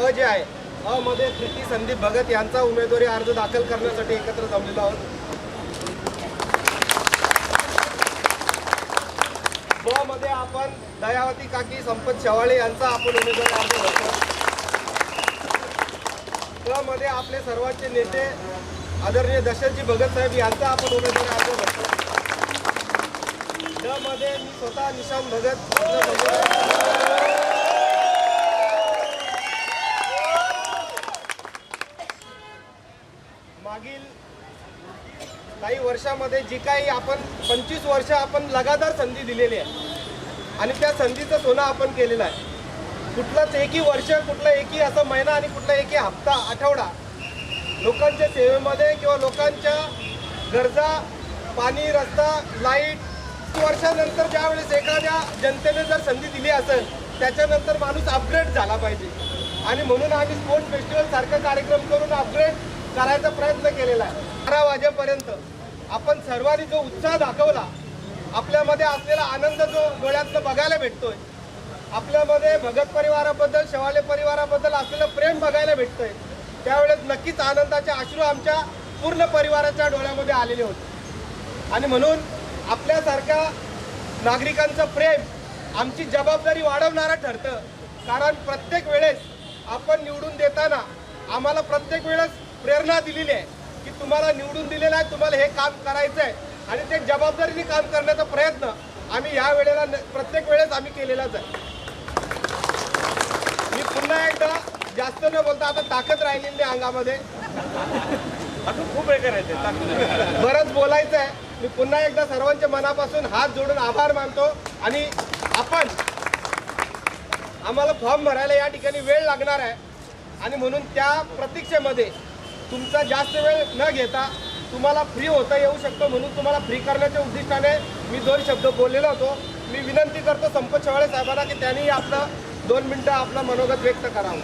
अ जे आहे, अ मध्ये प्रीती संदीप भगत यांचा उमेदवारी अर्ज दाखल करण्यासाठी एकत्र जमलेलो आहोत. ब मध्ये आपण दयावती काकी संपत शेवाळे यांचा आपण उमेदवारी अर्ज भरतो. क मध्ये आपले सर्वांचे नेते आदरणीय दशरथजी भगत साहेब यांचा आपण उमेदवारी अर्ज भरतो. ड मध्ये मी स्वतः निशांत भगत मागील काही वर्षामध्ये जी काही आपण 25 वर्ष आपण लगातार संधी दिलेली आहे आणि त्या संधीचं सोनं आपण केलेलं आहे. कुठलंच एकही वर्ष, कुठला एकही असा महिना आणि कुठला एकही हप्ता, आठवडा लोकांच्या सेवेमध्ये किंवा लोकांच्या गरजा, पाणी, रस्ता, लाईट वर्षानंतर ज्यावेळेस एखाद्या जनतेने जर संधी दिली असेल त्याच्यानंतर माणूस अपग्रेड झाला पाहिजे आणि म्हणून आम्ही स्पोर्ट्स फेस्टिवल सारखा कार्यक्रम करून अपग्रेड करायचा प्रयत्न केलेला आहे. 12 वाजेपर्यंत आपण सर्वांनी जो उत्साह दाखवला, आपल्यामध्ये असलेला आनंद जो डोळ्यातनं बघायला भेटतोय, आपल्यामध्ये भगत परिवाराबद्दल, शेवाळे परिवाराबद्दल असलेलं प्रेम बघायला भेटतंय, त्यावेळेस नक्कीच आनंदाचे अश्रू आमच्या पूर्ण परिवाराच्या डोळ्यामध्ये आलेले होते. आणि म्हणून आपल्यासारख्या नागरिकांचं प्रेम आमची जबाबदारी वाढवणारं ठरतं. कारण प्रत्येक वेळेस आपण निवडून देताना आम्हाला प्रत्येक वेळेस प्रेरणा दिलेली आहे की तुम्हाला निवडून दिलेलं आहे, तुम्हाला हे काम करायचं आहे आणि ते जबाबदारीने काम करण्याचा प्रयत्न आम्ही या वेळेला प्रत्येक वेळेस आम्ही केलेलाच आहे. मी पुन्हा एकदा जास्त न बोलता, आता ताकद राहिलेली नाही अंगामध्ये, अजून खूप हे करायचं, बरंच बोलायचं आहे. मी पुन्हा एकदा सर्वांच्या मनापासून हात जोडून आभार मानतो आणि आपण आम्हाला फॉर्म भरायला या ठिकाणी वेळ लागणार आहे आणि म्हणून त्या प्रतीक्षेमध्ये तुमचा जास्त वेळ न घेता तुम्हाला फ्री होता येऊ शकतो म्हणून तुम्हाला फ्री करण्याच्या उद्दिष्टाने मी 2 शब्द बोललेलो होतो. मी विनंती करतो संपत शेवाळे साहेबांना की त्यांनी आपलं 2 मिनिटं आपलं मनोगत व्यक्त करावं.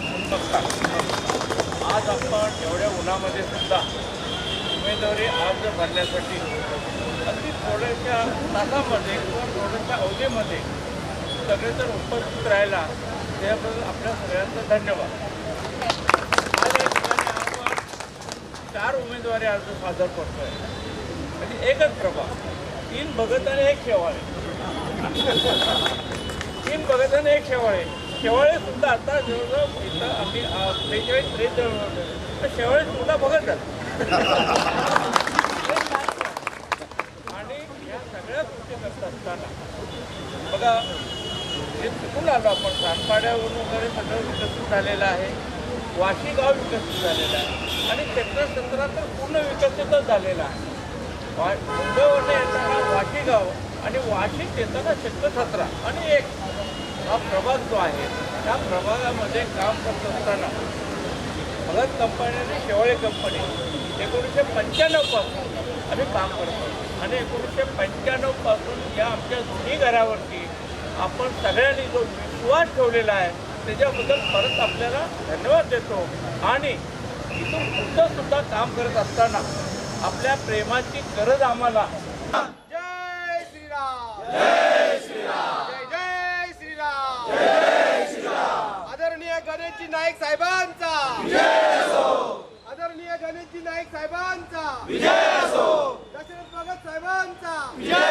आज आपण एवढ्या उन्हामध्ये सुद्धा उमेदवारी अर्ज भरण्यासाठी अगदी थोड्याशा तासामध्ये किंवा थोड्याशा अवधीमध्ये सगळेजण उपस्थित राहिला त्याबद्दल आपल्या सगळ्यांचं धन्यवाद. आज या ठिकाणी आपण 4 उमेदवारी अर्ज सादर करतोय आणि एकच प्रभाग, 3 भगत आणि 1 शेवाळे. 3 भगत आणि 1 शेवाळे. शेवाळे सुद्धा आता जवळजवळ इथं आम्ही 43 तर शेवाळे सुद्धा भगत आणि या सगळ्या गोष्टी करत असताना बघा, हे चुकून आलो आपण, सानपाड्यावरून वगैरे सगळं विकसित झालेलं आहे, वाशी गाव विकसित झालेलं आहे आणि सेक्टर 17 तर पूर्ण विकसितच झालेलं आहे. मुंबईवरून येताना वाशी गाव आणि वाशीत येताना सेक्टर 17 आणि 1 हा प्रभाग जो आहे त्या प्रभागामध्ये काम करत असताना भगत कंपनी आणि शेवाळे कंपनी 1995 पासून आम्ही काम करतो आणि 1995 पासून या आमच्या जुनी घरावरती आपण सगळ्यांनी जो विश्वास ठेवलेला आहे त्याच्याबद्दल परत आपल्याला धन्यवाद देतो. आणि इथून पुढचं सुद्धा काम करत असताना आपल्या प्रेमाची गरज आम्हाला. जय श्रीराम, जय श्रीराम, जय जय श्रीराम, जय श्रीराम. आदरणीय गणेशजी नाईक साहेबांचा विजय असो. आदरणीय गणेशजी नाईक साहेबांचा विजय असो. दशरथ भगत साहेबांचा विजय